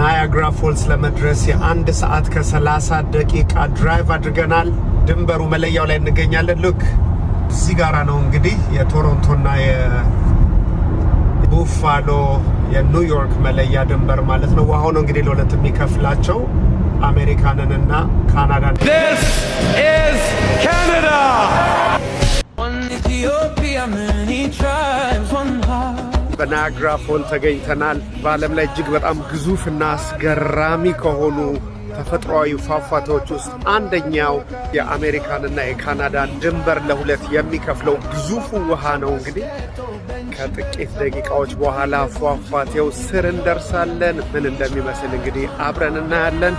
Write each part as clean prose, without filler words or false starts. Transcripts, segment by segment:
ናያግራ ፎልስ ለመድረስ የአንድ ሰዓት ከ30 ደቂቃ ድራይቭ አድርገናል። ድንበሩ መለያው ላይ እንገኛለን። ሉክ እዚህ ጋራ ነው እንግዲህ የቶሮንቶና የቡፋሎ የኒውዮርክ መለያ ድንበር ማለት ነው። ውሃው ነው እንግዲህ ለሁለት የሚከፍላቸው አሜሪካንንና ካናዳን። This is Canada. One Ethiopia, many tribes, one heart. በናያግራ ፎል ተገኝተናል። በዓለም ላይ እጅግ በጣም ግዙፍና አስገራሚ ከሆኑ ተፈጥሯዊ ፏፏቴዎች ውስጥ አንደኛው የአሜሪካንና የካናዳን ድንበር ለሁለት የሚከፍለው ግዙፉ ውሃ ነው። እንግዲህ ከጥቂት ደቂቃዎች በኋላ ፏፏቴው ስር እንደርሳለን። ምን እንደሚመስል እንግዲህ አብረን እናያለን።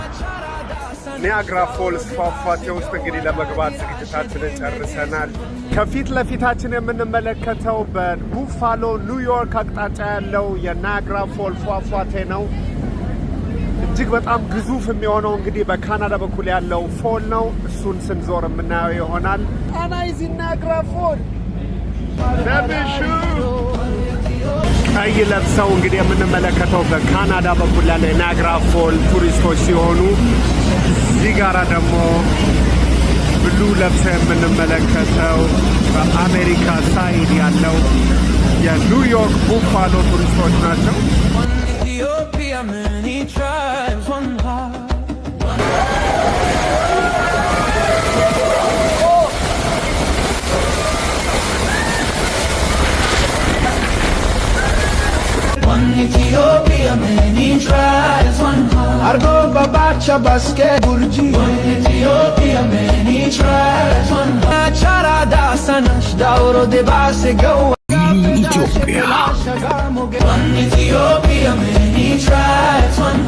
ናያግራ ፎልስ ፏፏቴ ውስጥ እንግዲህ ለመግባት ዝግጅታችንን ጨርሰናል። ከፊት ለፊታችን የምንመለከተው በቡፋሎ ኒውዮርክ አቅጣጫ ያለው የናያግራ ፎል ፏፏቴ ነው። እጅግ በጣም ግዙፍ የሚሆነው እንግዲህ በካናዳ በኩል ያለው ፎል ነው። እሱን ስንዞር የምናየው ይሆናል። ጣናይዚ ናያግራ ፎል ነብሹ ቀይ ለብሰው እንግዲህ የምንመለከተው በካናዳ በኩል ያለው የናያግራ ፎል ቱሪስቶች ሲሆኑ እዚህ ጋራ ደግሞ ብሉ ለብሰው የምንመለከተው በአሜሪካ ሳይድ ያለው የኒውዮርክ ቡፋሎ ቱሪስቶች ናቸው። Ethiopia, many tribes, one heart. Argo babacha baske burji. One Ethiopia, many tribes, one heart. Charada sanash dauro de base go. Ethiopia. One Ethiopia, many tribes, one